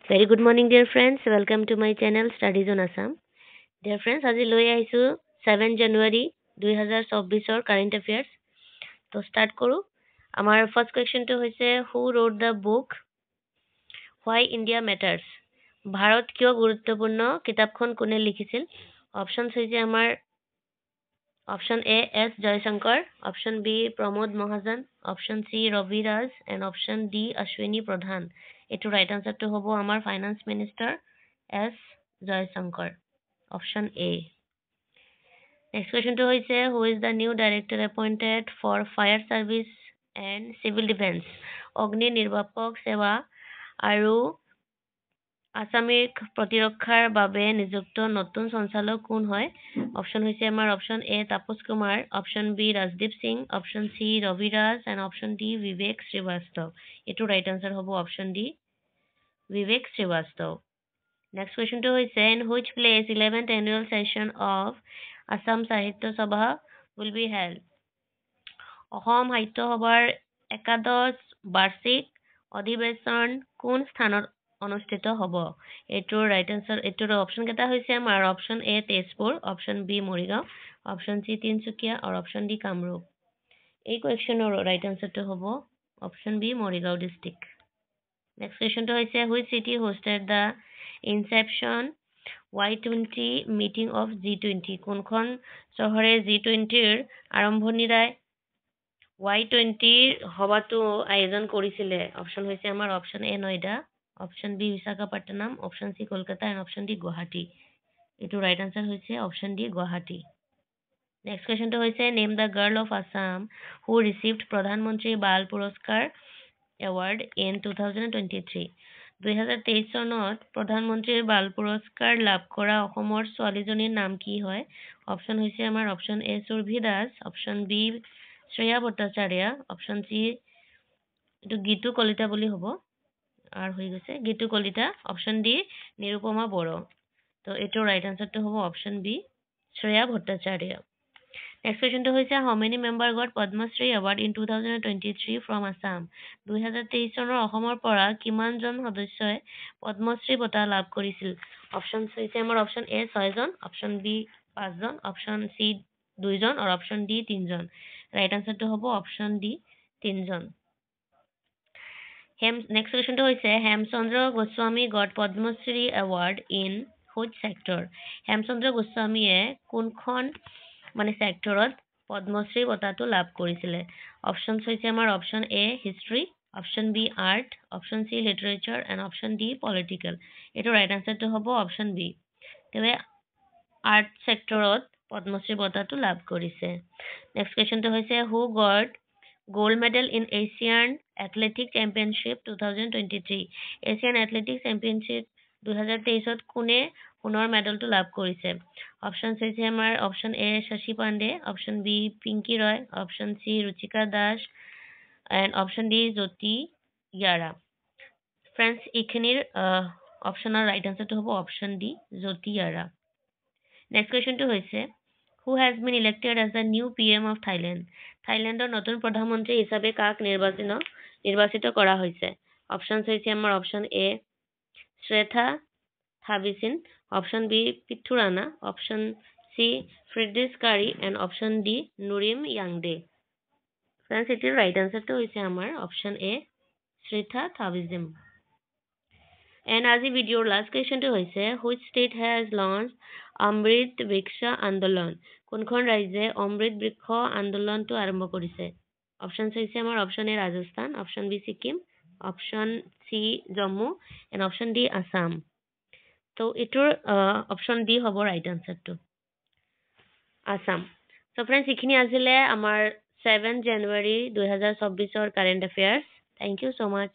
Very good morning, dear friends. Welcome to my channel Studies on Assam. Dear friends, আজি লৈ আহিছো 7 জানুৱাৰী 2024 current এফেয়াৰ্স। তো ষ্টাৰ্ট কৰো। আমাৰ ফাৰ্ষ্ট কুৱেশ্যনটো হৈছে who wrote the book why India matters. ভাৰত কিয় গুৰুত্বপূৰ্ণ কিতাপখন কোনে লিখিছিল? অপশ্যনছ হৈছে আমাৰ option A S Jaishankar, option B Pramod Mahajan, option C Ravi Raj and option D Ashwini Pradhan. এইটো ৰাইট আনচাৰটো হ'ব আমাৰ finance minister S Jaishankar, option A. Next কুৱেশ্যনটো হৈছে who is the new director appointed for fire service and civil defence. অগ্নি নিৰ্বাপক সেৱা আৰু আসামিক প্ৰতিৰক্ষাৰ বাবে নিযুক্ত নতুন সঞ্চালক কোন হয়? অপশ্যন হৈছে আমাৰ option A Tapas Kumar, option B Rajdeep Singh, option C Ravi Raj and option D Vivek Srivastava. এইটো ৰাইট আনচাৰ হ'ব option D Vivek Srivastava. Next কুৱেশ্যনটো হৈছে in which place 11th annual session of Assam Sahitya Sabha will be held? Assam সাহিত্য সভাৰ একাদশ বাৰ্ষিক অধিৱেশন কোন স্থানত অনুষ্ঠিত হ'ব? এইটোৰ ৰাইট আনচাৰ, এইটোৰ অপশ্যন কেইটা হৈছে আমাৰ option A Tezpur, option B Morigaon, option C Tinsukia আৰু অপশ্যন ডি কামৰূপ। এই কুৱেশ্যনৰ ৰাইট আনচাৰটো হ'ব option B Morigaon district. Next কুৱেশ্যনটো হৈছে which city hosted the inception Y20 meeting of G20? কোনখন চহৰে G20ৰ আৰম্ভণিৰাই Y20 সভাটো আয়োজন কৰিছিলে? অপশ্যন হৈছে আমাৰ option A Noida, option B Visakhapatnam, option C Kolkata and option D Guwahati. এইটো ৰাইট আনচাৰ হৈছে অপশ্যন ডি গুৱাহাটী। নেক্সট কুৱেশ্যনটো হৈছে name the girl of Assam who received Pradhan Mantri Bal পুৰস্কাৰ এৱাৰ্ড ইন 2023। 2023 চনত প্ৰধানমন্ত্ৰীৰ বাল পুৰস্কাৰ লাভ কৰা অসমৰ ছোৱালীজনীৰ নাম কি হয়? অপশ্যন হৈছে আমাৰ option A Surabhi Das, option B Shreya Bhattacharya, option C এইটো গীতু কলিতা বুলি হ'ব আৰু হৈ গৈছে গীতু কলিতা, অপশ্যন ডি নিৰুপমা বড়ো। তো এইটো ৰাইট আনচাৰটো হ'ব option B Shreya Bhattacharya. Next কুৱেশ্যনটো হৈছে how many member got Padma Shri award in 2023 from Assam? 2023 চনৰ অসমৰ পৰা কিমানজন সদস্যই পদ্মশ্ৰী বঁটা লাভ কৰিছিল? অপশ্যন হৈছে আমাৰ অপশ্যন এ 6জন, অপশ্যন বি 5জন, অপশ্যন চি 2জন আৰু অপশ্যন ডি 3জন। ৰাইট আনচাৰটো হ'ব অপশ্যন ডি 3জন। নেক্সট কুৱেশ্যনটো হৈছে Hemchandra Goswami got Padma Shri award in which sector? Hemchandra গোস্বামীয়ে কোনখন ছেক্টৰত পদ্মশ্ৰী বঁটাটো লাভ কৰিছিলে? অপশ্যন হৈছে আমাৰ option A history, option B art, option C literature and option D political. এইটো ৰাইট আনচাৰটো হ'ব অপশ্যন বি, তেওঁ আৰ্ট ছেক্টৰত পদ্মশ্ৰী বঁটাটো লাভ কৰিছে। নেক্সট কুৱেশ্যনটো হৈছে who got gold medal in Asian athletic championship 2023? Asian athletic championship 2023ত কোনে সোণৰ মেডেলটো লাভ কৰিছে? অপশ্যন হৈছে আমাৰ option A Shashi Pandey, option B Pinki Roy, option C Ruchika Das and option D Jyothi Yarraji. Friends, এইখিনিৰ অপশ্যনৰ ৰাইট আনচাৰটো হ'ব option D Jyothi Yarraji. Next কুৱেশ্যনটো হৈছে who has been elected as the new PM of Thailand? থাইলেণ্ডৰ নতুন প্ৰধানমন্ত্ৰী হিচাপে কাক নিৰ্বাচিত কৰা হৈছে? অপশ্যন হৈছে আমাৰ option A Srettha Thavisin, option B Pita ৰাণা, অপশ্যন চি ফ্ৰিডৰিছ কাৰী এণ্ড অপশ্যন ডি নুৰিম য়াংডে। ফ্ৰেণ্ডছ, এতিয়াৰ ৰাইট আনচাৰটো হৈছে আমাৰ অপশ্যন এ শ্ৰেথা থাবিজিম। এণ্ড আজি ভিডিঅ'ৰ লাষ্ট কুৱেশ্যনটো হৈছে হুইচ ষ্টেট হেজ লঞ্চ অমৃত বৃক্ষ আন্দোলন? কোনখন ৰাজ্যে অমৃত বৃক্ষ আন্দোলনটো আৰম্ভ কৰিছে? অপশ্যন হৈছে আমাৰ option A Rajasthan, option B Sikkim, option C Jammu and option D Assam. তো এইটোৰ অপশ্যন ডি হ'ব ৰাইট আনচাৰটো আছাম। চ' ফ্ৰেণ্ডছ, এইখিনি আছিলে আমাৰ 7 জানুৱাৰী 2024 current affairs. Thank you so' much.